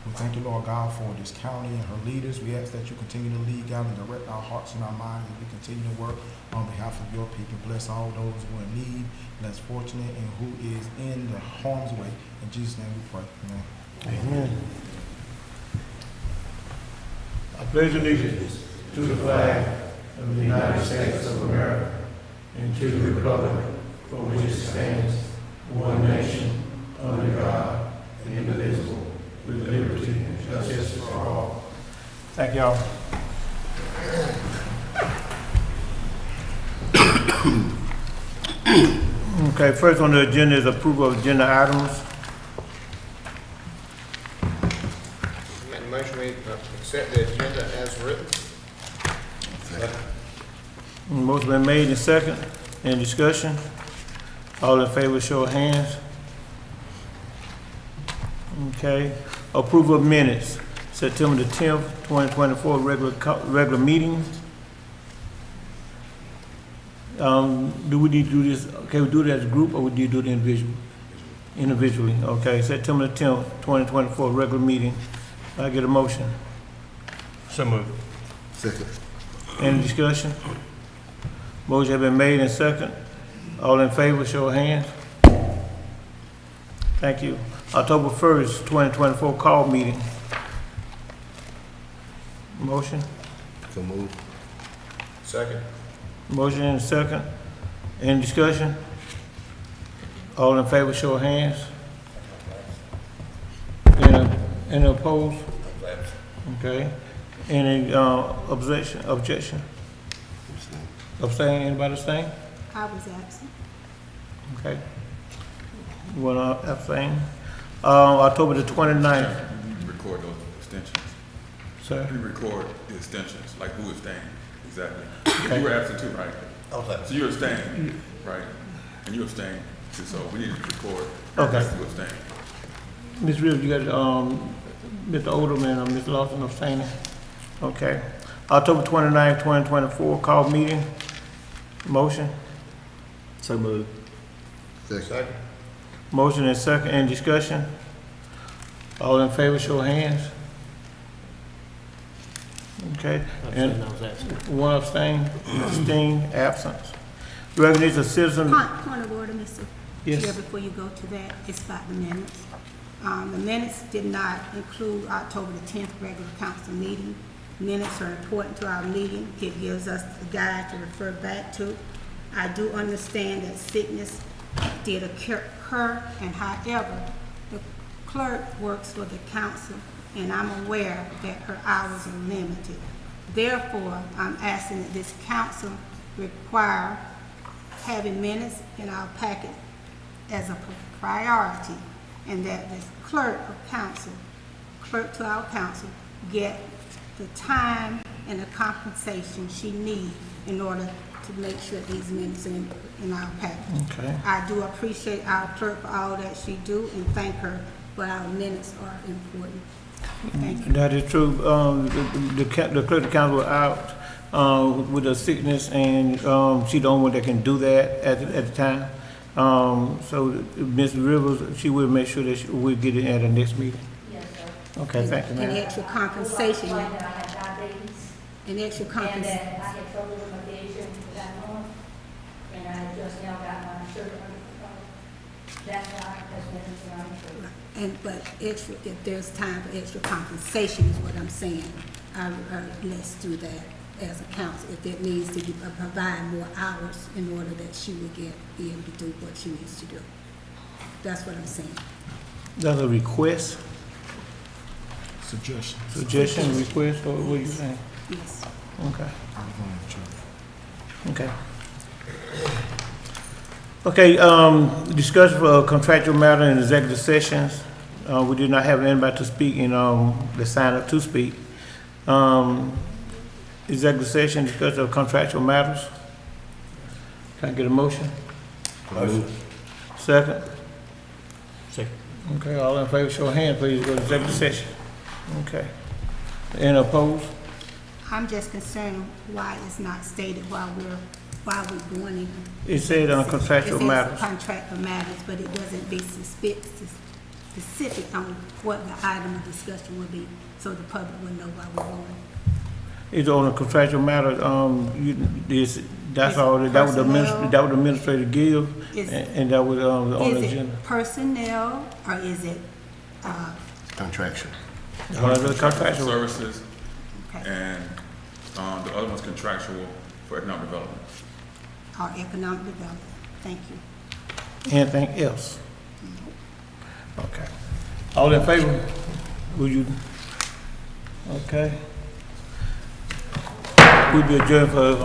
We thank you, Lord God, for this county and her leaders. We ask that you continue to lead, God, and direct our hearts and our minds as we continue to work on behalf of your people. Bless all those who are in need, less fortunate, and who is in the harm's way. In Jesus' name we pray. Amen. Amen. I pledge allegiance to the flag of the United States of America and to the republic for which it stands, one nation, under God, indivisible, with liberty and justice for all. Thank y'all. Okay, first on the agenda is approval of agenda items. Make a motion we accept the agenda as written. Motion been made and second. Any discussion? All in favor, show of hands. Okay. Approval of minutes, September the 10th, 2024, regular meeting. Do we need to do this, okay, we do it as a group or we do it individually? Individually, okay. September the 10th, 2024, regular meeting. I get a motion. So moved. Second. Any discussion? Motion has been made and second. All in favor, show of hands. Thank you. October 1st, 2024, call meeting. Motion? So move. Second. Motion and second. Any discussion? All in favor, show of hands. Any opposed? Okay. Any objection? Abstain, anybody abstain? I was absent. Okay. You want to abstain? October the 29th. You record those extensions. Sir? You record the extensions, like who abstained, exactly. Okay. You were absent too, right? I was absent. So you abstained, right? And you abstained, too, so we need to record. Okay. You abstained. Ms. Reeves, you got, Mr. Oderman or Ms. Lawson abstaining? Okay. October 29th, 2024, call meeting. Motion? So moved. Second. Second. Motion and second, any discussion? All in favor, show of hands. Okay, and I was absent. one abstain, absence. Recognition of citizen, Point of order, Mr. Yes. Chair, before you go to that, it's about the minutes. The minutes did not include October the 10th regular council meeting. Minutes are important to our meeting. It gives us a guide to refer back to. I do understand that sickness did occur, and however, the clerk works for the council, and I'm aware that her hours are limited. Therefore, I'm asking that this council require having minutes in our packet as a priority, and that this clerk to our council, get the time and the compensation she needs in order to make sure these minutes are in our packet. okay. I do appreciate our clerk for all that she do and thank her, but our minutes are important. Thank you. That is true. The clerk of the council was out with a sickness, and she the only one that can do that at the time. So Ms. Rivers, she will make sure that we'll get it at the next meeting. Yes, sir. Okay, thank you, And ma'am. extra compensation, I had diabetes, and extra and compensation. that I had trouble with my vision for that month, and I just now got my sugar under control. That's why that's been around sugar. But extra, if there's time for extra compensation is what I'm saying. Let's do that as a council, if it needs to provide more hours in order that she will be able to do what she needs to do. That's what I'm saying. That's a request, Suggestion. request, or what are you saying? Yes. Okay. Okay. Okay, discussion for contractual matter in executive sessions. We did not have anybody to speak in, the sign up to speak. Executive session, discussion of contractual matters. Can I get a motion? Motion. Second? Second. Okay, all in favor, show of hand, please, go to executive session. Okay. Any opposed? I'm just concerned why it's not stated while we're going in. It said on contractual It says matters. contractual matters, but it doesn't be specific on what the item of discussion will be, so the public will know why we're going. It's on a contractual matter, that's Is all, it that was the personnel? that was the administrator give, Is- and that was, on the Is agenda. it personnel, or is it, Contraction. The contractual, Services, okay, and, the other one's contractual for economic development. or economic development? Thank you. anything else? Okay. All in favor? Will you? Okay. We'll be adjourned for,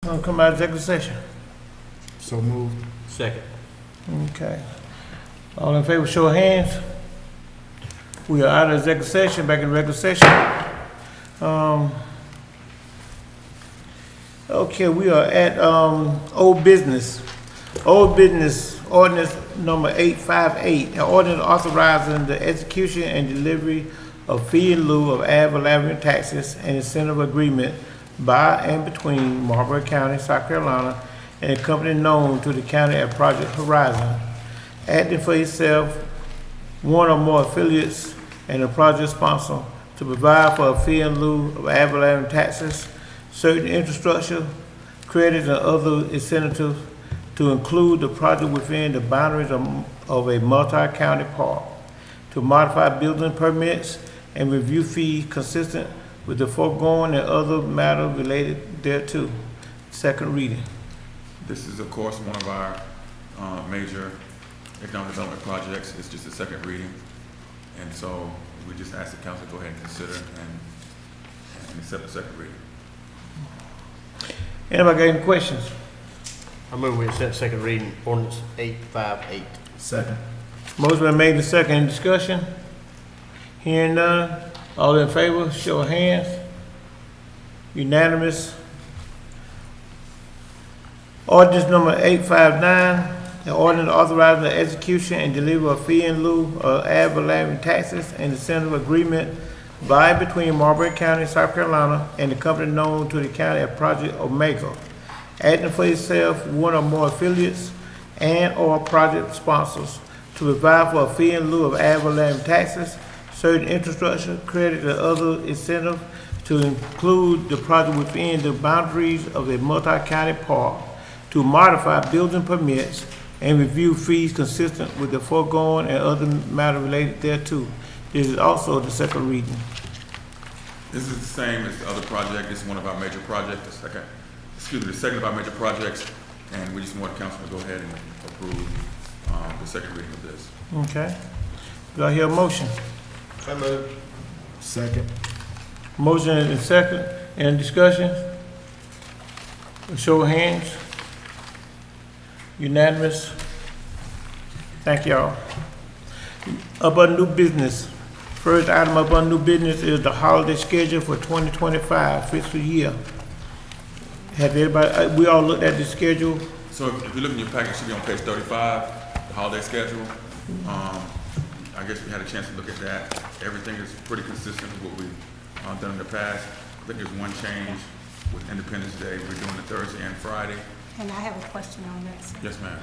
Gonna come out of executive session. So moved. Second. Okay. All in favor, show of hands. We are out of executive session, back in regular session. Okay, we are at, old business. Old business ordinance number 858, an ordinance authorizing the execution and delivery of fee in lieu of ad valorem taxes and incentive agreement by and between Marlboro County, South Carolina, and a company known to the county as Project Horizon, acting for itself, one or more affiliates, and a project sponsor to provide for a fee in lieu of ad valorem taxes, certain infrastructure, credits, and other incentives to include the project within the boundaries of a multi-county park, to modify building permits and review fees consistent with the foregoing and other matters related thereto. Second reading. This is, of course, one of our major economic development projects. It's just a second reading. And so we just ask the council to go ahead and consider and accept the second reading. Anybody got any questions? I move we accept second reading ordinance 858. Second. Motion been made in second. Any discussion? Hearing none. All in favor, show of hands. Unanimous. Ordinance number 859, an ordinance authorizing the execution and delivery of fee in lieu of ad valorem taxes and incentive agreement by and between Marlboro County, South Carolina, and the company known to the county as Project Omega, acting for itself, one or more affiliates, and or project sponsors to provide for a fee in lieu of ad valorem taxes, certain infrastructure, credit, and other incentive to include the project within the boundaries of a multi-county park, to modify building permits and review fees consistent with the foregoing and other matter related thereto. This is also the second reading. This is the same as the other project. This is one of our major projects, the second of our major projects, and we just want council to go ahead and approve the second reading of this. Okay. Do I hear a motion? So moved. Second. Motion and second. Any discussion? Show of hands. Unanimous. Thank y'all. Up on new business. First item up on new business is the holiday schedule for 2025 fiscal year. Have everybody, we all looked at the schedule? So if you look in your package, it should be on page 35, the holiday schedule. I guess we had a chance to look at that. Everything is pretty consistent with what we've done in the past. I think there's one change with Independence Day. We're doing it Thursday and Friday. And I have a question on that, sir. Yes, ma'am.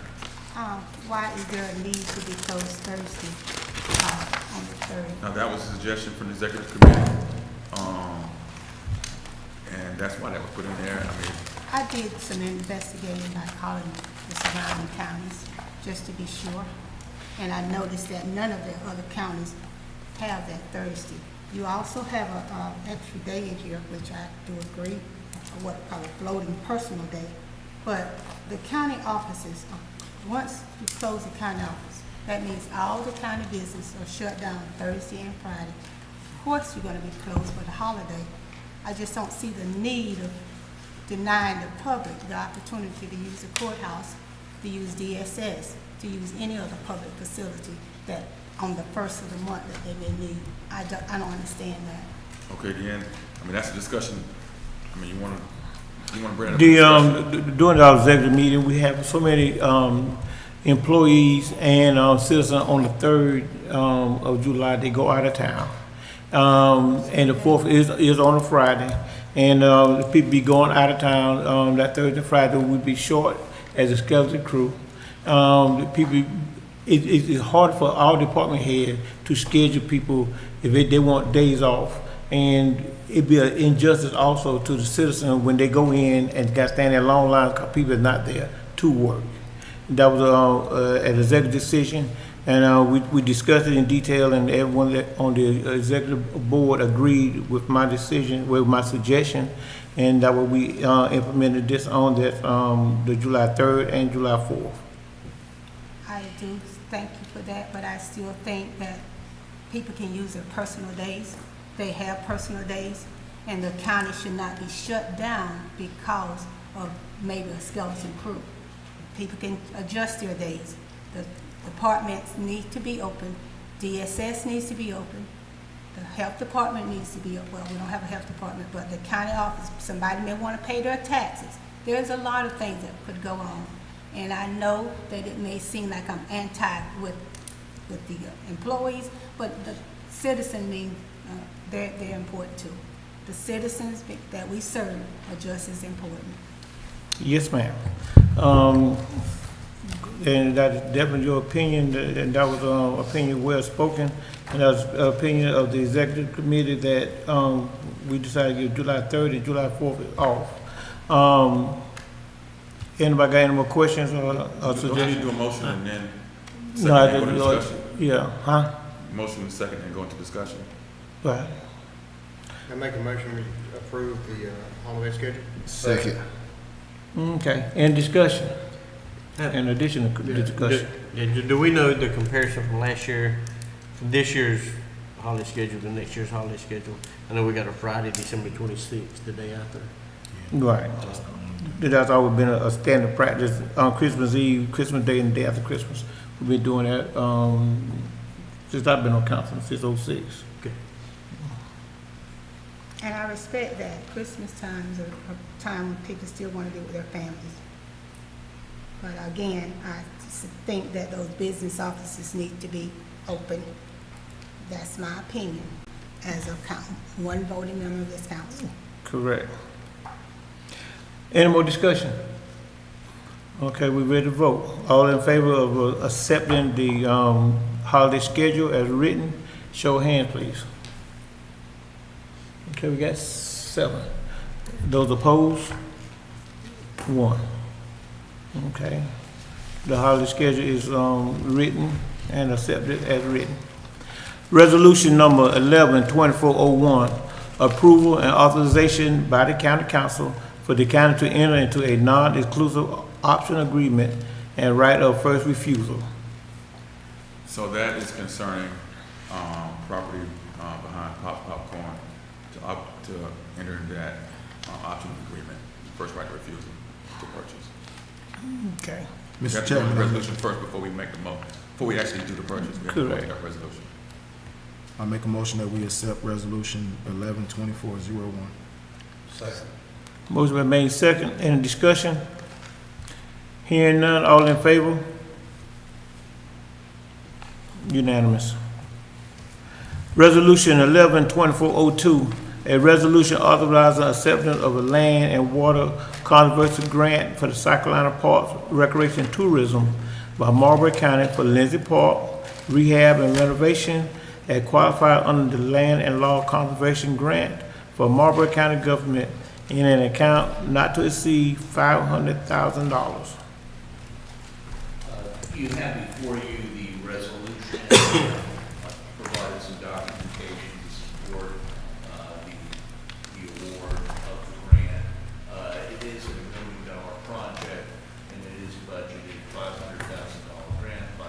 Why is there a need to be closed Thursday, on the 3rd? Now, that was a suggestion from the executive committee. And that's why that was put in there. I mean, I did some investigating by calling the surrounding counties, just to be sure. And I noticed that none of the other counties have that Thursday. You also have a extra day in here, which I do agree, or what I call a floating personal day. But the county offices, once you close the county office, that means all the county business are shut down Thursday and Friday. Of course, you're gonna be closed for the holiday. I just don't see the need of denying the public the opportunity to use the courthouse, to use DSS, to use any other public facility that on the first of the month that they may need. I don't understand that. okay, then, I mean, that's a discussion. I mean, you wanna bring it up? During our executive meeting, we have so many employees and citizens on the 3rd of July. They go out of town, and the 4th is on a Friday, and the people be going out of town that Thursday, Friday. Would be short as a skeleton crew. The people, it's hard for our department head to schedule people if they want days off, and it'd be an injustice also to the citizen when they go in and got stand in long lines because people are not there to work. That was an executive decision, and we discussed it in detail, and everyone on the executive board agreed with my decision, with my suggestion, and that way we implemented this on that the July 3rd and July 4th. I do thank you for that, but I still think that people can use their personal days. They have personal days, and the county should not be shut down because of maybe a skeleton crew. People can adjust their days. The departments need to be open. DSS needs to be open. The health department needs to be, well, we don't have a health department, but the county office, somebody may want to pay their taxes. There's a lot of things that could go on. And I know that it may seem like I'm anti with the employees, but the citizen means they're important too. The citizens that we serve are just as important. Yes, ma'am. And that is definitely your opinion, and that was opinion well spoken. And that was opinion of the executive committee that we decided to give July 3rd and July 4th off. Anybody got any more questions or Do we need to suggestions? do a motion and then No, second I and go to didn't. discussion? Yeah, huh? Motion and second and go into discussion. Right. I make a motion we approve the holiday schedule. Second. Okay, in discussion, in addition to discussion. Do we know the comparison from last year, from this year's holiday schedule to next year's holiday schedule? I know we got a Friday, December 26th, the day after. Right. That's always been a standard practice on Christmas Eve, Christmas Day, and the day after Christmas. We've been doing that since I've been on council, since '06. Okay. And I respect that. Christmas time is a time when people still want to be with their families. But again, I just think that those business offices need to be open. That's my opinion as one voting member of this council. Correct. Any more discussion? Okay, we ready to vote. All in favor of accepting the holiday schedule as written, show of hands, please. Okay, we got 7. Those opposed? 1. Okay. The holiday schedule is written and accepted as written. Resolution number 11-2401, approval and authorization by the county council for the county to enter into a non-exclusive option agreement and right of first refusal. So that is concerning property behind Popcorn to enter into that option agreement, first right of refusal to purchase. Okay. We Mr. have to do the Chairman, resolution first before we make the before we actually do the purchase. We have to go Correct. through that resolution. I make a motion that we accept resolution 11-2401. Motion been made second. Any discussion? Hearing none, all in favor? Unanimous. Resolution 11-2402, a resolution authorizing acceptance of a land and water conservation grant for the South Carolina Parks, Recreation and Tourism by Marlboro County for Lindsay Park rehab and renovation as qualified under the Land and Law Conservation Grant for Marlboro County government in an account not to exceed $500,000. You have before you the resolution. Provided some documentation to support the award of the grant. It is a $1 million project, and it is budgeted $500,000 grant, $500,000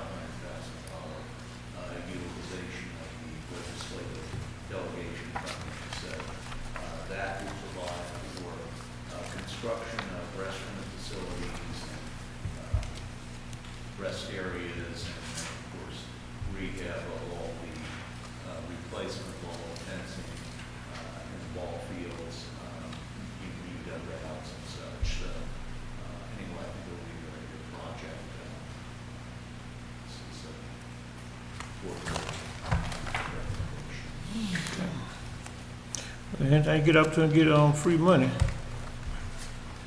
utilization of the legislative delegation funding. So that will provide for construction of restaurant facilities and rest areas, and of course, rehab of all the replacement of all the fencing in the ball fields, new dugouts and such. So anyway, I think it'll be a very good project. This is for And I get up to and get free money.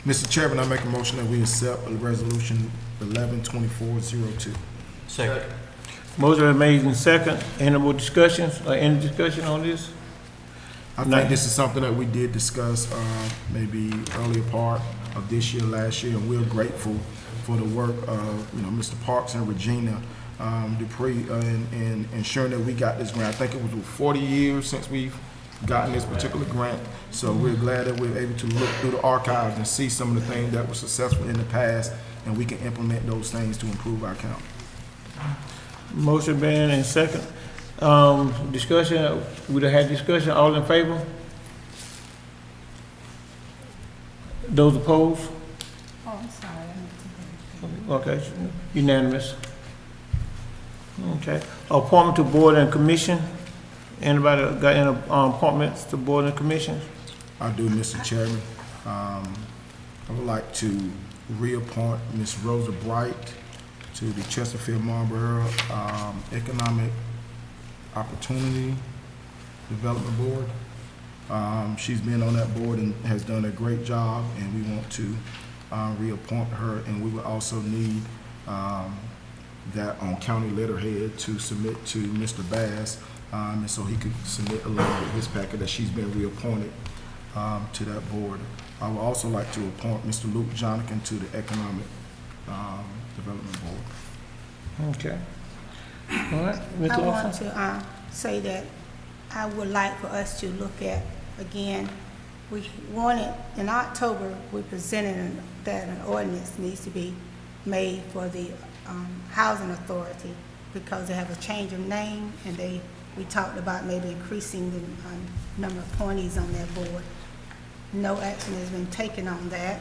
Mr. Chairman, I make a motion that we accept resolution 11-2402. Second. Motion been made in second. Any more discussions or any discussion on this? I No. think this is something that we did discuss maybe earlier part of this year, last year, and we're grateful for the work of Mr. Parks and Regina Dupree in ensuring that we got this grant. I think it was 40 years since we've gotten this particular grant, so we're glad that we're able to look through the archives and see some of the things that were successful in the past, and we can implement those things to improve our county. Motion been in second. Discussion, we done had discussion, all in favor? Those opposed? Okay, unanimous. Okay, appointment to board and commission. Anybody got any appointments to board and commissions? I do, Mr. Chairman. I would like to reappoint Ms. Rosa Bright to the Chesterfield Marlboro Economic Opportunity Development Board. She's been on that board and has done a great job, and we want to reappoint her, and we will also need that on county letterhead to submit to Mr. Bass, and so he could submit along with his packet that she's been reappointed to that board. I would also like to appoint Mr. Luke Jonathan to the Economic Development Board. Okay. All right, Ms. I want Lawson? to say that I would like for us to look at, again, we wanted, in October, we presented that an ordinance needs to be made for the housing authority because they have a change of name, and we talked about maybe increasing the number of appointees on that board. No action has been taken on that.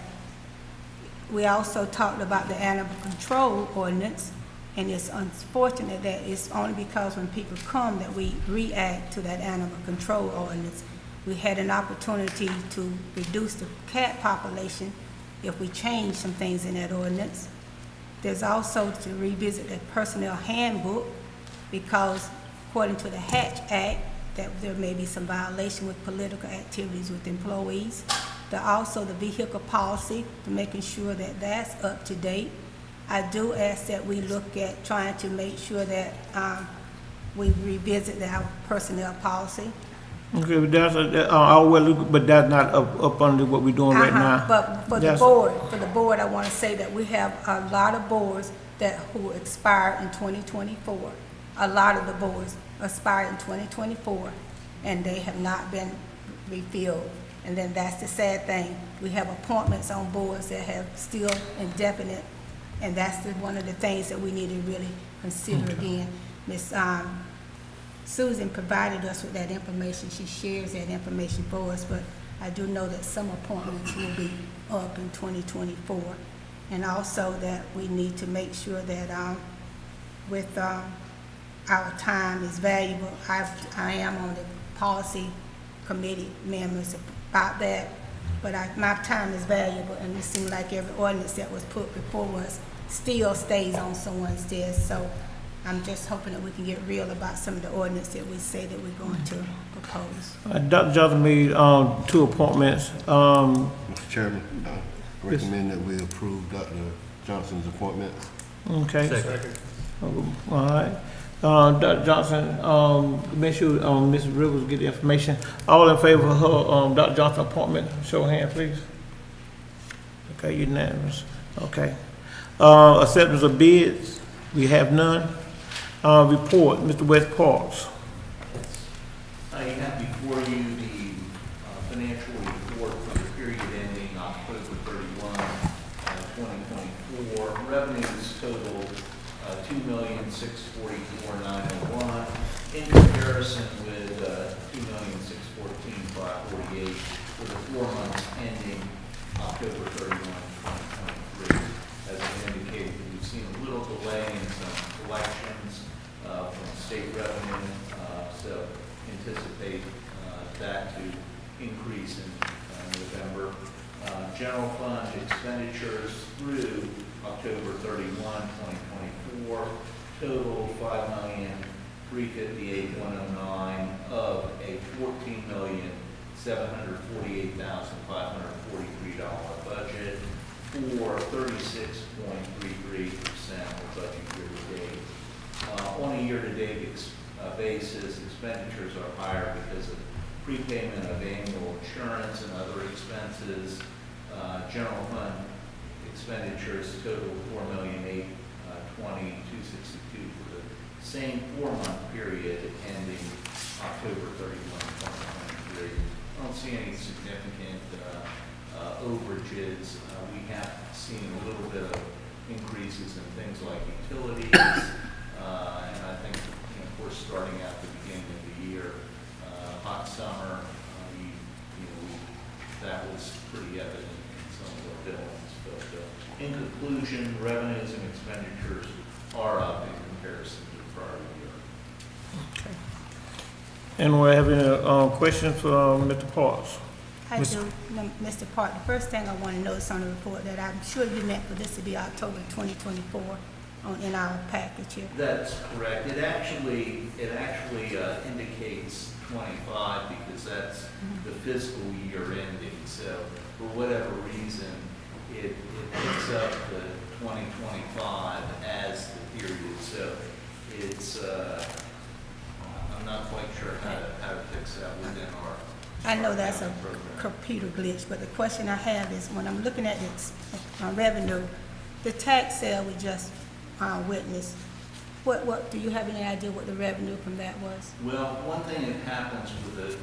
We also talked about the animal control ordinance, and it's unfortunate that it's only because when people come that we react to that animal control ordinance. We had an opportunity to reduce the cat population if we change some things in that ordinance. There's also to revisit the personnel handbook because according to the Hatch Act, that there may be some violation with political activities with employees. Also the vehicle policy, to making sure that that's up to date. I do ask that we look at trying to make sure that we revisit our personnel policy. Okay, but but that's not up under what we're doing right now. But for the board, I want to say that we have a lot of boards who expire in 2024. A lot of the boards expire in 2024, and they have not been refilled. And then that's the sad thing. We have appointments on boards that have still indefinite, and that's one of the things that we need to really consider again. Ms. Susan provided us with that information. She shares that information for us, but I do know that some appointments will be up in 2024. And also that we need to make sure that with our time is valuable. I am on the policy committee members about that, but my time is valuable, and it seems like every ordinance that was put before us still stays on someone's desk. So I'm just hoping that we can get real about some of the ordinance that we say that we're going to propose. Dr. Johnson made 2 appointments. Mr. Chairman, I recommend that we approve Dr. Johnson's appointment. Okay. Second. All right. Dr. Johnson, make sure Mrs. Rivers get the information. All in favor of her Dr. Johnson appointment, show of hand, please. Okay, unanimous. Okay. Acceptance of bids, we have none. Report, Mr. West Parks. I have before you the financial report for the period ending October 31, 2024. Revenues total $2,644,901 in comparison with $2,614,548 for the 4 months ending October 31, 2023. As I indicated, we've seen a little delay in some collections from state revenue, so anticipate that to increase in November. General fund expenditures through October 31, 2024, total $5,358,109 of a $14,748,543 budget, for 36.33% of budget year-to-date. On a year-to-date basis, expenditures are higher because of prepayment of annual insurance and other expenses. General fund expenditures total $4,820,262 for the same 4-month period ending October 31, 2023. I don't see any significant overages. We have seen a little bit of increases in things like utilities, and I think, of course, starting at the beginning of the year, hot summer, that was pretty evident in some of our billings, but In conclusion, revenues and expenditures are up in comparison to the prior year. Anyone have any questions for Mr. Parks? I do, Mr. Park, the first thing I want to notice on the report that I'm sure you meant for this to be October 2024 in our package here. That's correct. It actually indicates 25 because that's the fiscal year ending. So for whatever reason, it picks up the 2025 as the period. So it's, I'm not quite sure how to fix that within our. I know that's a program. computer glitch, but the question I have is when I'm looking at the revenue, the tax sale we just witnessed, what, do you have any idea what the revenue from that was? Well, one thing that happens with a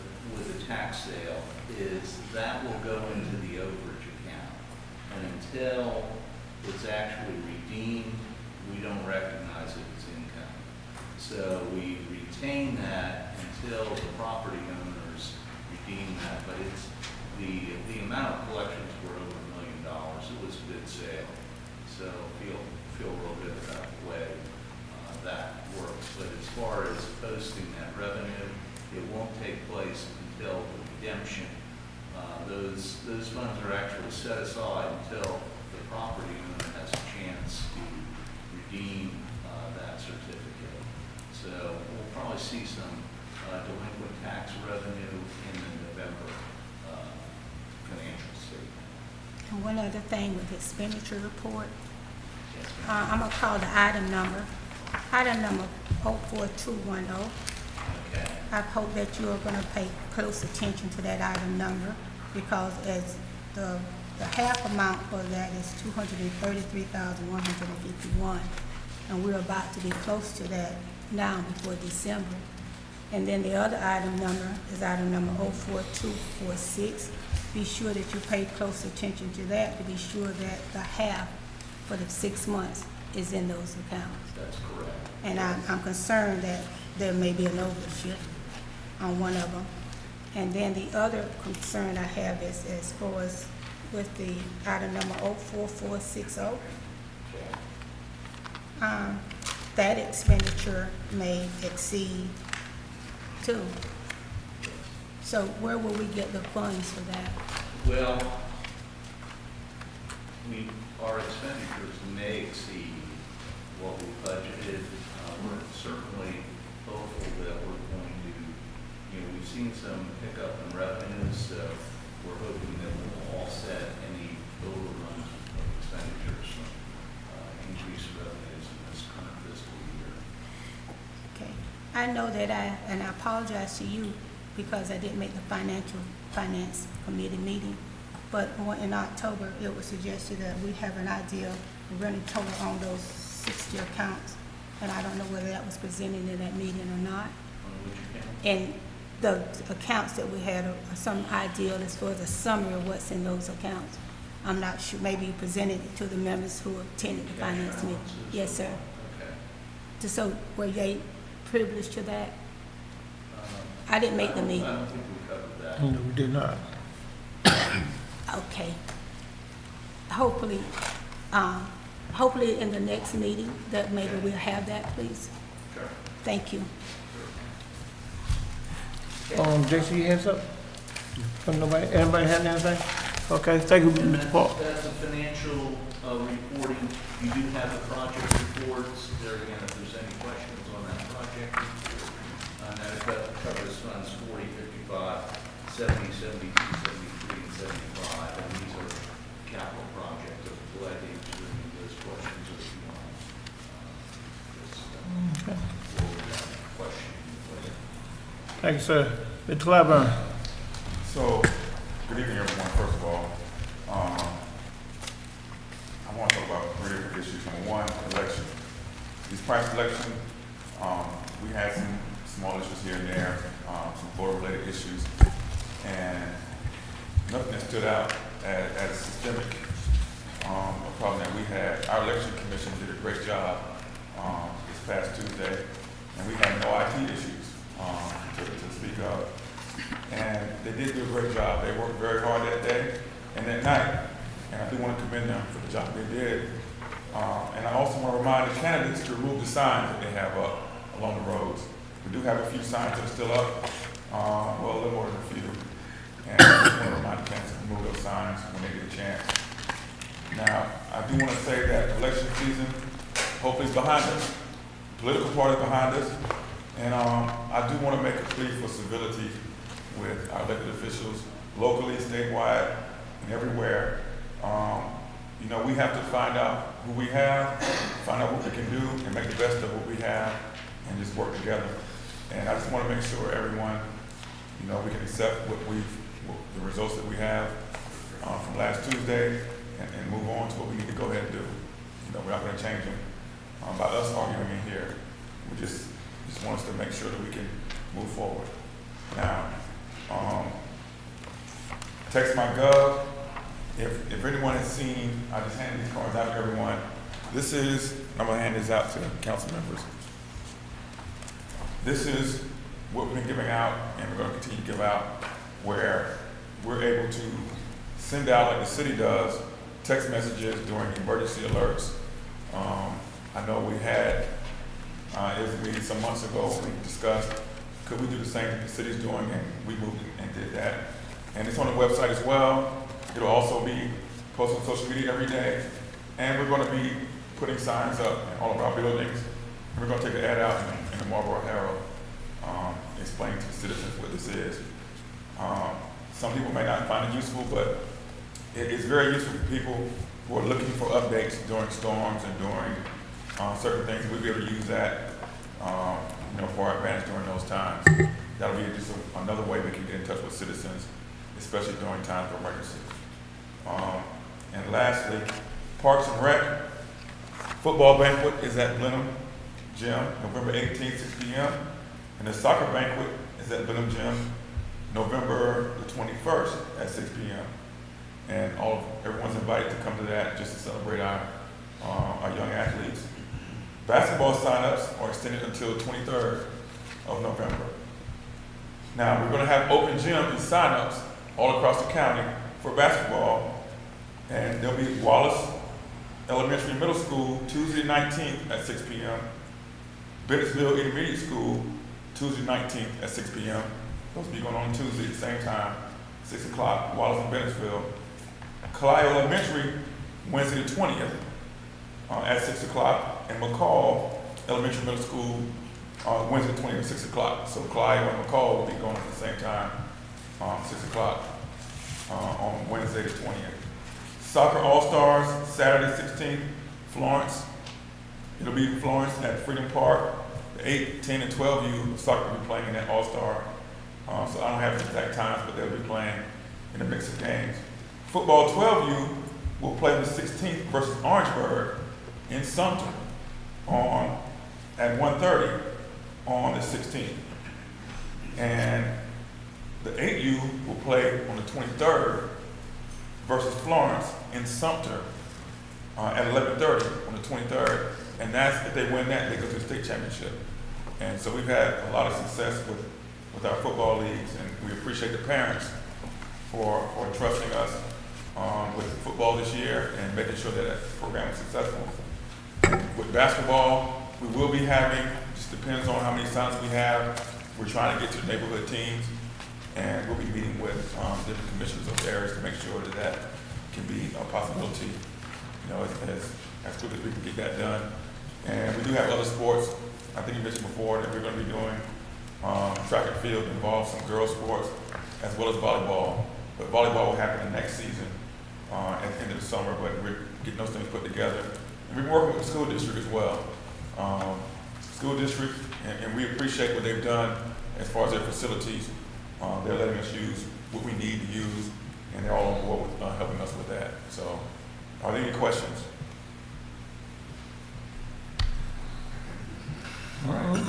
tax sale is that will go into the overage account. And until it's actually redeemed, we don't recognize it as income. So we retain that until the property owners redeem that. But it's, the amount of collections were over $1 million. It was a good sale. So feel real good about the way that works. But as far as posting that revenue, it won't take place until the redemption. Those funds are actually set aside until the property owner has a chance to redeem that certificate. So we'll probably see some delinquent tax revenue in the November financial statement. And one other thing with the expenditure report, Yes, ma'am. I'm gonna call the item number 04210. Okay. I hope that you are gonna pay close attention to that item number because as the half amount for that is $233,151. And we're about to be close to that now before December. And then the other item number is item number 04246. Be sure that you pay close attention to that to be sure that the half for the 6 months is in those accounts. That's correct. And I'm concerned that there may be an overshift on one of them. And then the other concern I have is as far as with the item number 04460. That expenditure may exceed too. So where will we get the funds for that? Well, our expenditures may exceed what we budgeted. We're certainly hopeful that we're going to, we've seen some pickup in revenues, so we're hoping that we'll offset any overruns of expenditures from increased revenues in this current fiscal year. Okay. I know that and I apologize to you because I didn't make the finance committee meeting, but in October, it was suggested that we have an idea of running total on those 60 accounts, and I don't know whether that was presented in that meeting or not. On which account? And the accounts that we had are some idea as far as a summary of what's in those accounts. I'm not sure, maybe you presented it to the members who attended the finance meeting. Yes, sir. Okay. So were they privileged to that? I didn't make the meeting. I don't think we covered that. No, we did not. Okay. Hopefully in the next meeting, that maybe we'll have that, please. Sure. Thank you. JC, hands up? Anybody have anything? Okay, thank you, And Mr. Park. that's the financial reporting. You do have the project reports. There again, if there's any questions on that project report. And that covers funds 40, 55, 70, 72, 73, and 75. And these are capital projects. I'm glad to answer any of those questions if you want. Just forward that question. Thank you, sir. Mr. Claiborne. So, good evening, everyone, first of all. I want to talk about three different issues. Number one, election. These price election, we had some small issues here and there, some floor-related issues, and nothing that stood out as a systemic problem that we had. Our election commission did a great job this past Tuesday, and we had no IT issues to speak of. And they did do a great job. They worked very hard that day and that night. And I do want to commend them for the job they did. And I also want to remind the candidates to remove the signs that they have up along the roads. We do have a few signs that are still up, well, a little more than a few. And I just want to remind the candidates to remove those signs when they get a chance. Now, I do want to say that election season hopefully is behind us. The political party is behind us. And I do want to make a plea for civility with our elected officials, locally, statewide, and everywhere. You know, we have to find out who we have, find out what we can do, and make the best of what we have, and just work together. And I just want to make sure everyone, you know, we can accept the results that we have from last Tuesday, and move on to what we need to go ahead and do. You know, we're not going to change them by us arguing in here. We just want us to make sure that we can move forward. Now, text my gov. If anyone has seen, I just handed these cards out to everyone. This is, I'm gonna hand this out to council members. This is what we've been giving out, and we're gonna continue to give out, where we're able to send out, like the city does, text messages during emergency alerts. I know we had, it was a meeting some months ago, we discussed, could we do the same thing the city's doing, and we moved and did that. And it's on the website as well. It'll also be posted on social media every day. And we're gonna be putting signs up in all of our buildings. And we're gonna take an ad out in the Marlboro Herald, explaining to the citizens what this is. Some people may not find it useful, but it's very useful for people who are looking for updates during storms and during certain things. We'll be able to use that, you know, for our advantage during those times. That'll be just another way we can get in touch with citizens, especially during times of emergency. And lastly, Parks and Rec football banquet is at Blenheim Gym, November 18th, 6 p.m. And the soccer banquet is at Blenheim Gym, November the 21st at 6 p.m. And everyone's invited to come to that just to celebrate our young athletes. Basketball signups are extended until the 23rd of November. Now, we're going to have open gym and signups all across the county for basketball, and there'll be Wallace Elementary and Middle School Tuesday 19th at 6 p.m. Bennettsville Intermediate School Tuesday 19th at 6 p.m. Those will be going on Tuesday at the same time, 6 o'clock, Wallace and Bennettsville. Clio Elementary Wednesday the 20th at 6 o'clock, and McCall Elementary Middle School Wednesday the 20th at 6 o'clock. So Clio and McCall will be going at the same time, 6 o'clock on Wednesday the 20th. Soccer All-Stars, Saturday 16th, Florence. It'll be in Florence at Freedom Park. The 8, 10, and 12U of soccer will be playing in that All-Star. So I don't have the exact times, but they'll be playing in a mix of games. Football 12U will play on the 16th versus Orangeburg in Sumter at 1:30 on the 16th. And the 8U will play on the 23rd versus Florence in Sumter at 11:30 on the 23rd. And that's, if they win that, they go to the state championship. And so we've had a lot of success with our football leagues, and we appreciate the parents for trusting us with football this year and making sure that that program is successful. With basketball, we will be having, just depends on how many signs we have. We're trying to get to the neighborhood teams, and we'll be meeting with different commissioners of the areas to make sure that that can be a possibility, you know, as quick as we can get that done. And we do have other sports. I think you mentioned before that we're going to be doing track and field involves some girls sports as well as volleyball. But volleyball will happen the next season at the end of the summer, but we're getting those things put together. And we're working with the school district as well. School district, and we appreciate what they've done as far as their facilities. They're letting us use what we need to use, and they're all on board with helping us with that. So, are there any questions? All right.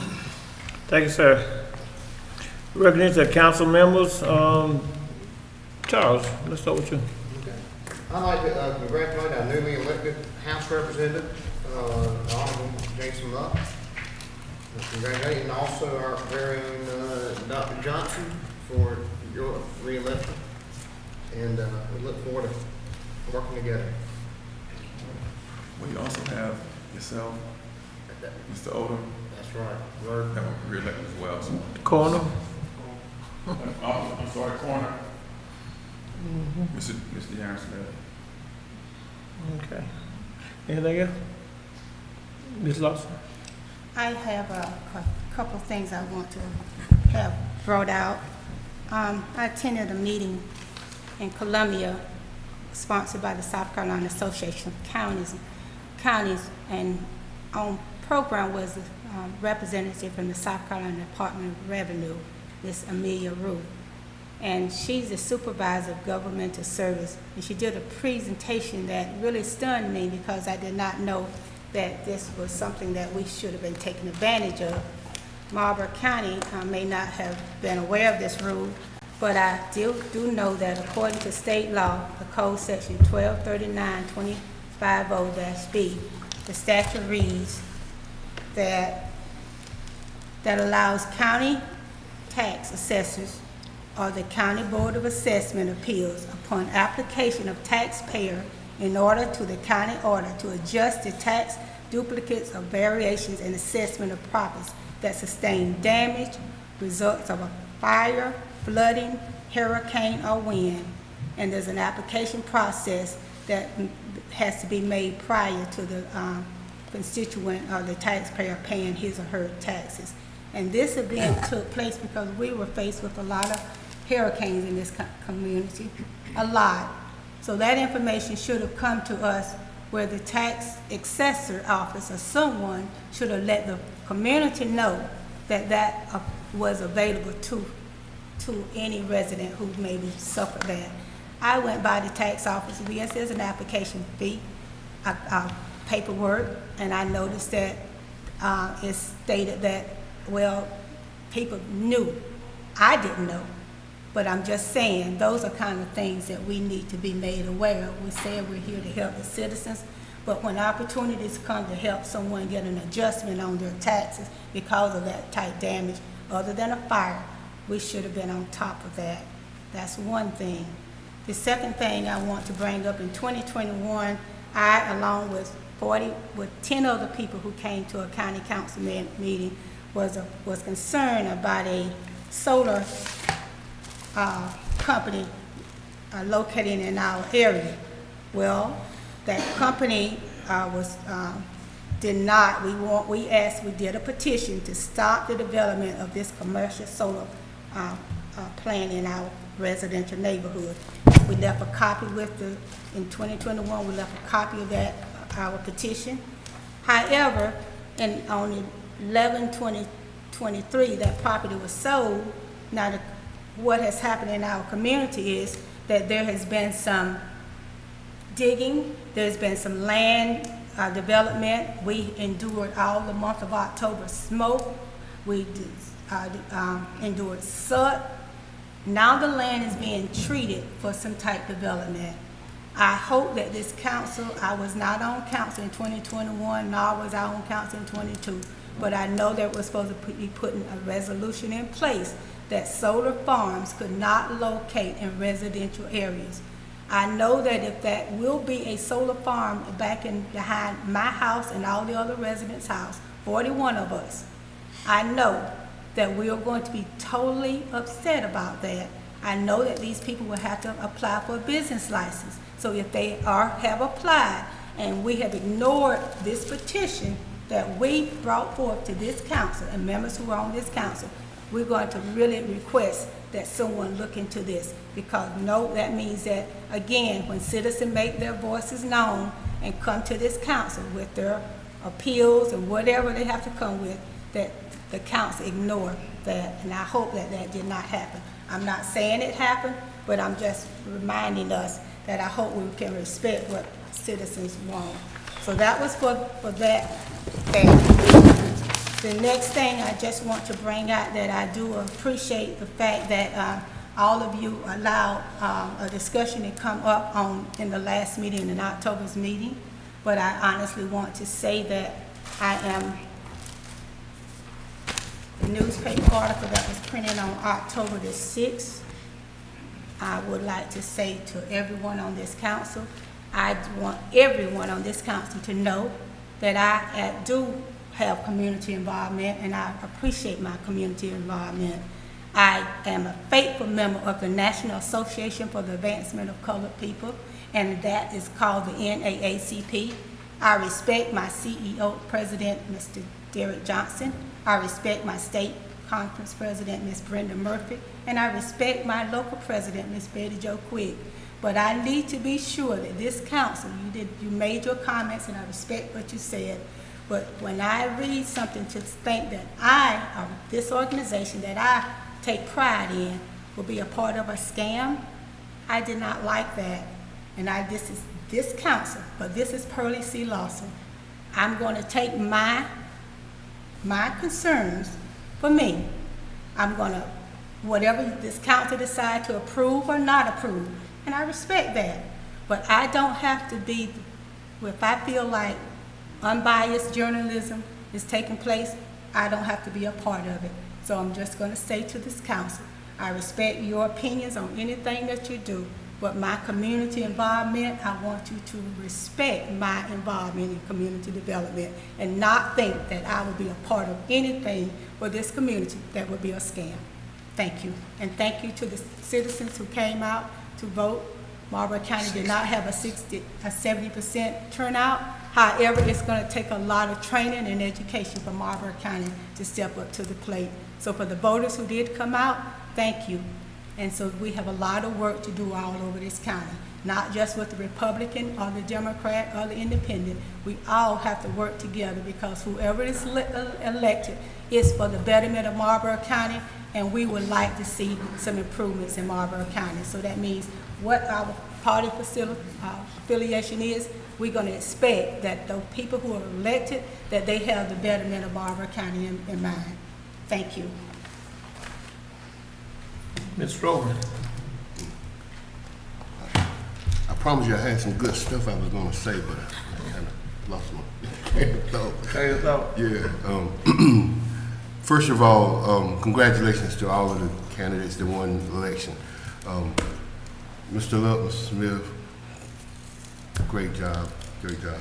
Thank you, sir. Representative council members, Charles, let's start with you. I'd like to congratulate our newly elected House Representative, Honorable Jason Luck. Congratulating also our very own Dr. Johnson for your re-election. And we look forward to working together. We also have yourself, Mr. Odom, That's right. Word. that will be reelected as well, so. Corner. I'm sorry, corner. Mr. Yaron Smith. Okay. Anything else? Ms. Lawson? I have a couple things I want to have brought out. I attended a meeting in Columbia sponsored by the South Carolina Association of Counties, and on program was a representative from the South Carolina Department of Revenue, Miss Amelia Rue. And she's the supervisor of governmental service, and she did a presentation that really stunned me because I did not know that this was something that we should have been taking advantage of. Marlboro County may not have been aware of this rule, but I do know that according to state law, the code section 1239.250-B, the statute reads that allows county tax assessors or the County Board of Assessment Appeals upon application of taxpayer in order to the county order to adjust the tax duplicates or variations in assessment of properties that sustain damage, results of a fire, flooding, hurricane, or wind. And there's an application process that has to be made prior to the constituent or the taxpayer paying his or her taxes. And this event took place because we were faced with a lot of hurricanes in this community, a lot. So that information should have come to us where the tax assessor office or someone should have let the community know that was available to any resident who maybe suffered that. I went by the tax office. Yes, there's an application fee, paperwork, and I noticed that it stated that, well, people knew. I didn't know. But I'm just saying, those are kind of things that we need to be made aware of. We said we're here to help the citizens, but when opportunities come to help someone get an adjustment on their taxes because of that type damage, other than a fire, we should have been on top of that. That's one thing. The second thing I want to bring up, in 2021, I, along with 10 other people who came to a county council meeting, was concerned about a solar company located in our area. Well, that company did not. We did a petition to stop the development of this commercial solar plant in our residential neighborhood. We left a copy in 2021. We left a copy of that our petition. However, on 11/20/23, that property was sold. Now, what has happened in our community is that there has been some digging, there's been some land development. We endured all the month of October smoke. We endured soot. Now the land is being treated for some type development. I hope that this council, I was not on council in 2021, nor was I on council in 22, but I know that we're supposed to be putting a resolution in place that solar farms could not locate in residential areas. I know that if that will be a solar farm behind my house and all the other residents' house, 41 of us, I know that we are going to be totally upset about that. I know that these people will have to apply for a business license. So if they have applied and we have ignored this petition that we brought forth to this council and members who are on this council, we're going to really request that someone look into this, because that means that, again, when citizens make their voices known and come to this council with their appeals and whatever they have to come with, that the council ignore that, and I hope that did not happen. I'm not saying it happened, but I'm just reminding us that I hope we can respect what citizens want. So that was for that thing. The next thing I just want to bring out, that I do appreciate the fact that all of you allowed a discussion to come up in the last meeting, in October's meeting, but I honestly want to say that the newspaper article that was printed on October the 6th, I would like to say to everyone on this council I want everyone on this council to know that I do have community involvement, and I appreciate my community involvement. I am a faithful member of the National Association for the Advancement of Colored People, and that is called the NAACP. I respect my CEO president, Mr. Derek Johnson. I respect my state conference president, Ms. Brenda Murphy, and I respect my local president, Ms. Betty Jo Quigg. But I need to be sure that this council, you made your comments, and I respect what you said, but when I read something to think that this organization that I take pride in will be a part of a scam, I did not like that. And this is this council, but this is Pearlie C. Lawson. I'm going to take my concerns for me. I'm going to, whatever this council decide to approve or not approve, and I respect that. But I don't have to be, if I feel like unbiased journalism is taking place, I don't have to be a part of it. So I'm just going to say to this council, I respect your opinions on anything that you do, but my community involvement, I want you to respect my involvement in community development and not think that I will be a part of anything for this community that would be a scam. Thank you. And thank you to the citizens who came out to vote. Marlboro County did not have a 70% turnout. However, it's going to take a lot of training and education for Marlboro County to step up to the plate. So for the voters who did come out, thank you. And so we have a lot of work to do all over this county, not just with the Republican or the Democrat or the Independent. We all have to work together because whoever is elected is for the betterment of Marlboro County, and we would like to see some improvements in Marlboro County. So that means what our party affiliation is, we're going to expect that the people who are elected, that they have the betterment of Marlboro County in mind. Thank you. Ms. Froman. I promised you I had some good stuff I was gonna say, but I kind of lost my train of thought. Say your thought. Yeah. First of all, congratulations to all of the candidates that won the election. Mr. Lutton Smith, great job, great job.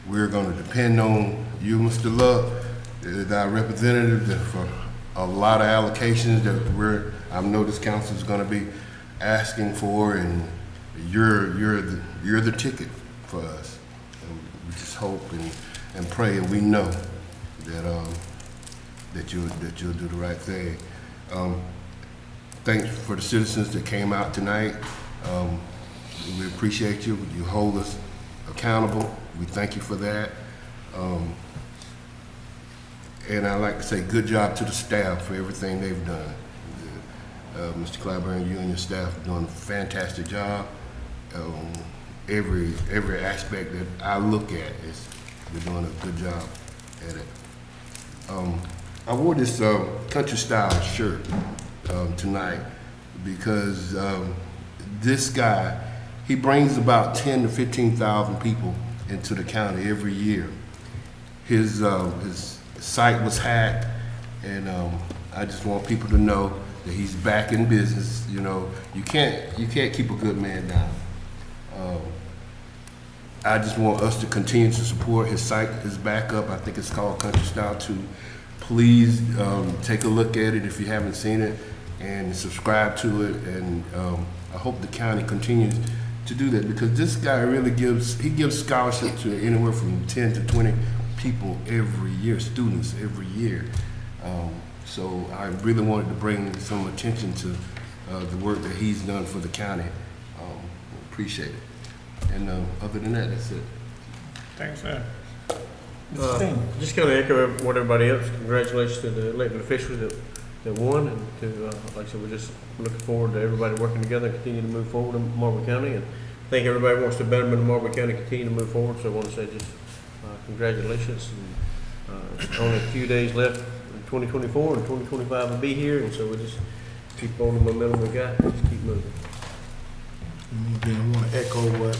We're going to depend on you, Mr. Lutt, as our representative for a lot of allocations that I know this council is going to be asking for, and you're the ticket for us. And we just hope and pray, and we know that you'll do the right thing. Thanks for the citizens that came out tonight. We appreciate you. You hold us accountable. We thank you for that. And I'd like to say good job to the staff for everything they've done. Mr. Clyburn, you and your staff are doing a fantastic job. Every aspect that I look at is we're doing a good job at it. I wore this country style shirt tonight because this guy, he brings about 10 to 15,000 people into the county every year. His site was hacked, and I just want people to know that he's back in business. You know, you can't keep a good man down. I just want us to continue to support his site. Is back up. I think it's called Country Style 2. Please take a look at it if you haven't seen it, and subscribe to it. And I hope the county continues to do that, because this guy really gives scholarships to anywhere from 10 to 20 people every year, students every year. So I really wanted to bring some attention to the work that he's done for the county. Appreciate it. And other than that, that's it. Thanks, sir. Just kind of echo what everybody else. Congratulations to the elected officials that won, and to, like I said, we're just looking forward to everybody working together and continue to move forward in Marlboro County. And I think everybody wants the betterment of Marlboro County continue to move forward. So I want to say just congratulations. And, only a few days left in 2024, and 2025 will be here, and so we'll just keep on the momentum we got and just keep moving. And again, I want to echo what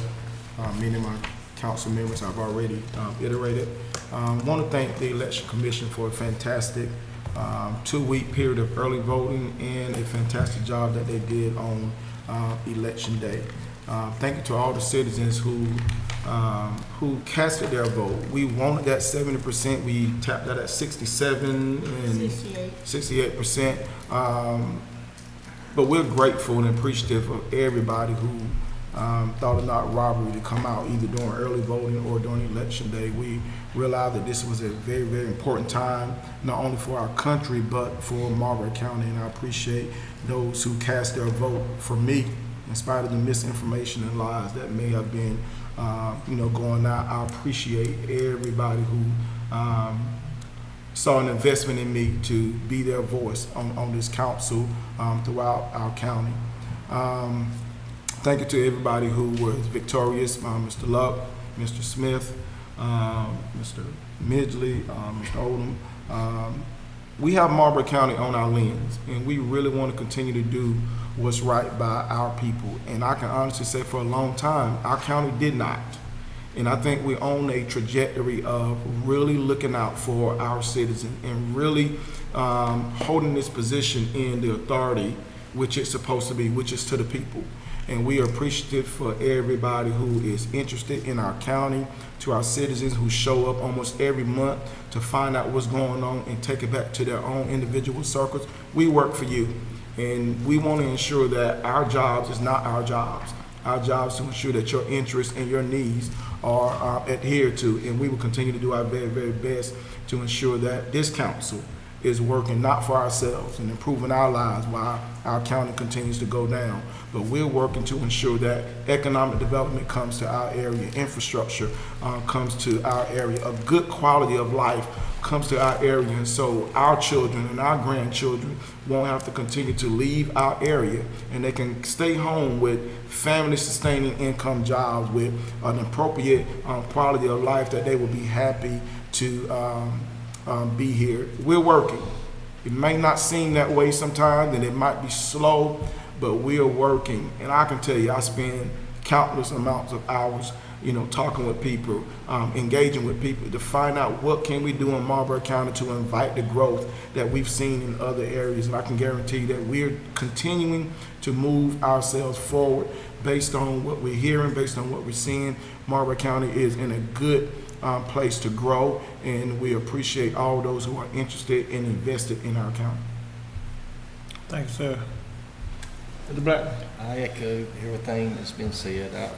many of my council members have already iterated. I want to thank the Election Commission for a fantastic 2-week period of early voting and a fantastic job that they did on Election Day. Thank you to all the citizens who casted their vote. We wanted that 70%. We tapped that at 67 and 68%. But we're grateful and appreciative of everybody who thought it not robbery to come out either during early voting or during election day. We realized that this was a very, very important time, not only for our country, but for Marlboro County. And I appreciate those who cast their vote for me, in spite of the misinformation and lies that may have been, going out. I appreciate everybody who saw an investment in me to be their voice on this council throughout our county. Thank you to everybody who was victorious, Mr. Luck, Mr. Smith, Mr. Midgley, Mr. Odom. We have Marlboro County on our lens, and we really want to continue to do what's right by our people. And I can honestly say for a long time, our county did not. And I think we're on a trajectory of really looking out for our citizens and really holding this position in the authority which it's supposed to be, which is to the people. And we are appreciative for everybody who is interested in our county, to our citizens who show up almost every month to find out what's going on and take it back to their own individual circles. We work for you, and we want to ensure that our jobs is not our jobs. Our job is to ensure that your interests and your needs are adhered to, and we will continue to do our very, very best to ensure that this council is working not for ourselves and improving our lives while our county continues to go down, but we're working to ensure that economic development comes to our area, infrastructure comes to our area, a good quality of life comes to our area, and so our children and our grandchildren won't have to continue to leave our area, and they can stay home with family-sustaining income jobs with an appropriate quality of life that they will be happy to be here. We're working. It may not seem that way sometimes, and it might be slow, but we are working. And I can tell you, I spend countless amounts of hours, talking with people, engaging with people to find out what can we do in Marlboro County to invite the growth that we've seen in other areas. And I can guarantee you that we're continuing to move ourselves forward based on what we're hearing, based on what we're seeing. Marlboro County is in a good place to grow, and we appreciate all those who are interested and invested in our county. Thanks, sir. Mr. Black. I echo everything that's been said. I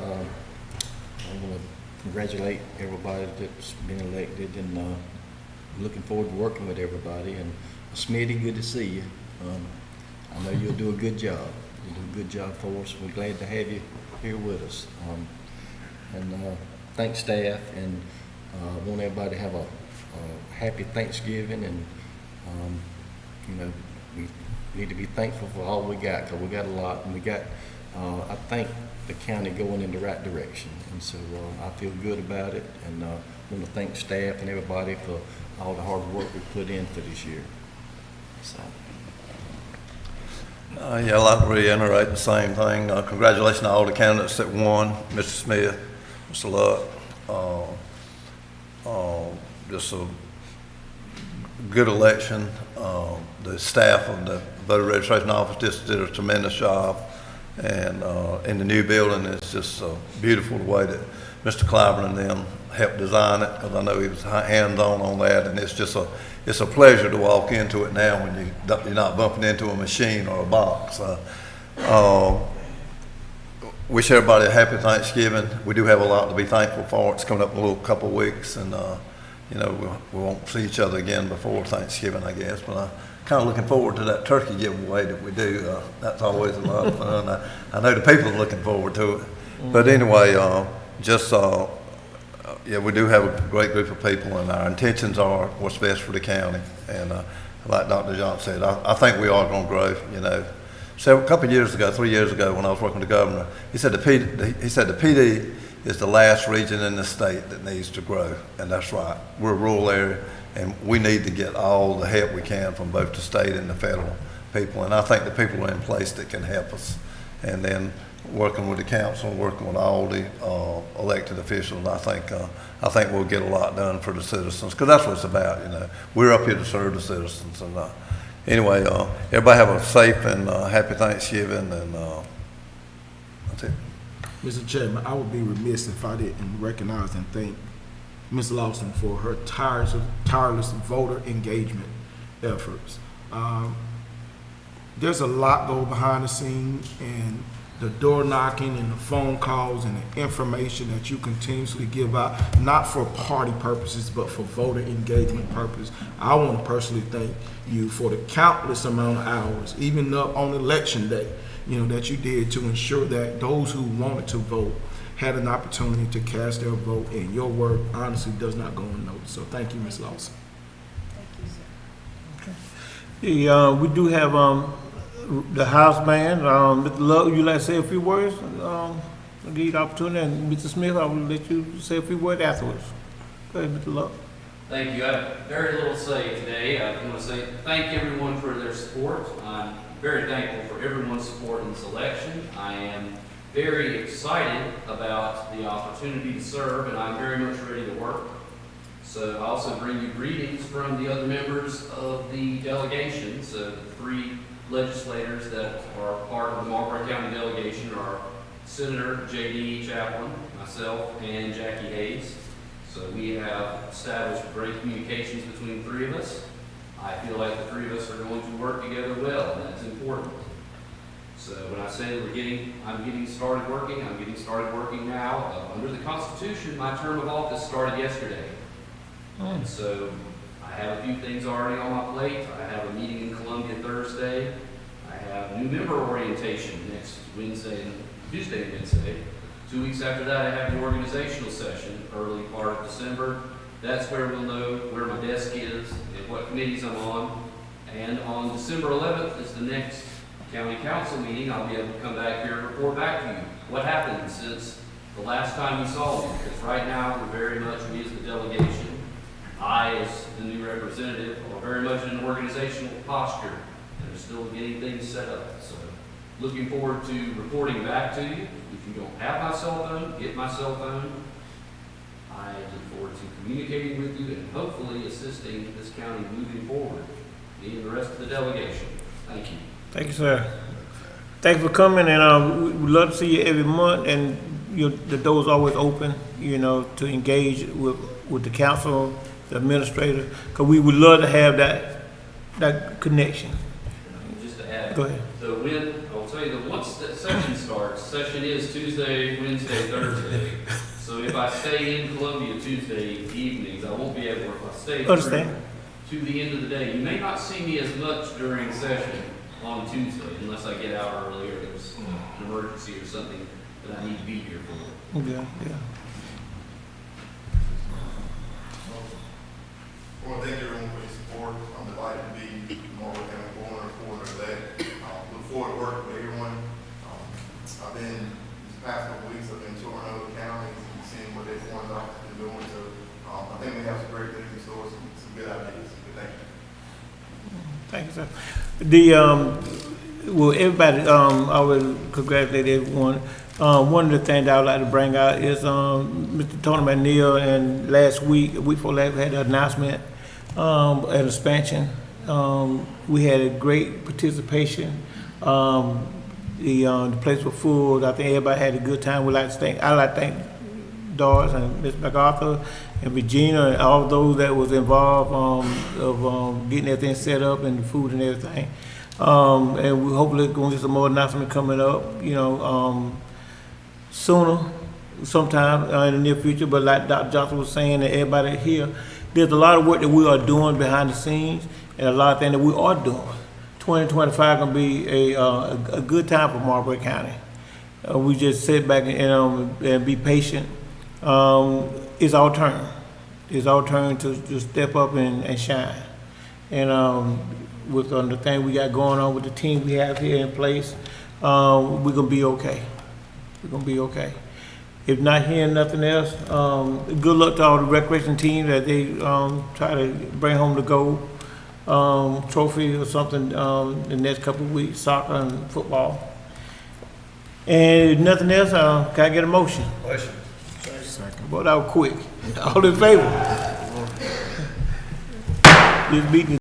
want to congratulate everybody that's been elected, and looking forward to working with everybody. And Smitty, good to see you. I know you'll do a good job. You'll do a good job for us. We're glad to have you here with us. And thanks, staff, and want everybody to have a happy Thanksgiving. And we need to be thankful for all we got, because we got a lot, and we got I think the county going in the right direction, and so I feel good about it, and want to thank staff and everybody for all the hard work we put in for this year. So. I'd like to reiterate the same thing. Congratulations to all the candidates that won, Mr. Smith, Mr. Luck. Just a good election. The staff of the voter registration office just did a tremendous job. And in the new building, it's just beautiful the way that Mr. Clyburn and them helped design it, because I know he was hands-on on that, and it's a pleasure to walk into it now when you're not bumping into a machine or a box. Wish everybody a happy Thanksgiving. We do have a lot to be thankful for. It's coming up in a little couple of weeks, and we won't see each other again before Thanksgiving, I guess, but I'm kind of looking forward to that turkey giveaway that we do. That's always a lot of fun. I know the people are looking forward to it. But anyway, we do have a great group of people, and our intentions are what's best for the county. And like Dr. Johnson said, I think we are going to grow. So a couple of years ago, 3 years ago, when I was working with the governor, he said the PD is the last region in the state that needs to grow, and that's right. We're a rural area, and we need to get all the help we can from both the state and the federal people, and I think the people are in place that can help us. And then working with the council, working with all the elected officials, I think we'll get a lot done for the citizens, because that's what it's about. We're up here to serve the citizens. And anyway, everybody have a safe and happy Thanksgiving, and that's it. Mr. Chairman, I would be remiss if I didn't recognize and thank Ms. Lawson for her tireless voter engagement efforts. There's a lot go behind the scenes, and the door knocking and the phone calls and the information that you continuously give out, not for party purposes, but for voter engagement purposes. I want to personally thank you for the countless amount of hours, even up on election day, that you did to ensure that those who wanted to vote had an opportunity to cast their vote, and your work honestly does not go unnoticed. So thank you, Ms. Lawson. We do have the house band. Mr. Love, would you like to say a few words? I'll give you the opportunity, and Mr. Smith, I will let you say a few words afterwards. Go ahead, Mr. Love. Thank you. I have very little to say today. I want to say thank everyone for their support. I'm very thankful for everyone's support in this election. I am very excited about the opportunity to serve, and I'm very much ready to work. So I also bring you greetings from the other members of the delegation. So the 3 legislators that are part of the Marlboro County delegation are Senator J.D. Chaplin, myself, and Jackie Hayes. So we have established great communications between the 3 of us. I feel like the 3 of us are going to work together well, and that's important. So when I say I'm getting started working, I'm getting started working now. Under the Constitution, my term of office started yesterday. And so I have a few things already on my plate. I have a meeting in Columbia Thursday. I have new member orientation next Tuesday and Wednesday. 2 weeks after that, I have the organizational session, early part of December. That's where we'll know where my desk is and what committees I'm on. And on December 11th is the next county council meeting. I'll be able to come back here and report back to you what happened since the last time you saw me. Because right now, we're very much, we as the delegation, I as the new representative, are very much in an organizational posture and are still getting things set up. So looking forward to reporting back to you. If you don't have my cell phone, get my cell phone. I look forward to communicating with you and hopefully assisting this county moving forward, me and the rest of the delegation. Thank you. Thank you, sir. Thanks for coming, and we'd love to see you every month, and the door's always open, to engage with the council, the administrator, because we would love to have that connection. Just to add, Go ahead. so I'll tell you that once the session starts, session is Tuesday, Wednesday, Thursday. So if I stay in Columbia Tuesday evenings, I won't be able, if I stay Understand. to the end of the day, you may not see me as much during session on Tuesday unless I get out early or there's an emergency or something that I need to be here for. Yeah. I want to thank everyone for your support. I'm delighted to be Marlboro County Coroner today. Look forward to working with everyone. I've been, these past couple weeks, I've been touring other counties and seeing what their foreign office have been doing. So I think we have some great things in store, some good ideas. But thank you. Thank you, sir. Well, everybody, I would congratulate everyone. One of the things I would like to bring out is Mr. Tony McNeil, and a week before last, we had an announcement at expansion. We had a great participation. The place was full. I think everybody had a good time. I'd like to thank Doris and Ms. MacArthur and Regina and all those that was involved of getting everything set up and the food and everything. And we hopefully going to get some more announcements coming up, sooner, sometime in the near future. But like Dr. Johnson was saying, and everybody here, there's a lot of work that we are doing behind the scenes, and a lot of things that we are doing. 2025 gonna be a good time for Marlboro County. We just sit back and be patient. It's our turn. It's our turn to step up and shine. And with the thing we got going on with the team we have here in place, we're gonna be okay. We're gonna be okay. If not hearing nothing else, good luck to all the recreation teams that they try to bring home the gold trophy or something the next couple of weeks, soccer and football. And if nothing else, can I get a motion? Motion. Second. Boy, that was quick. All in favor? This meeting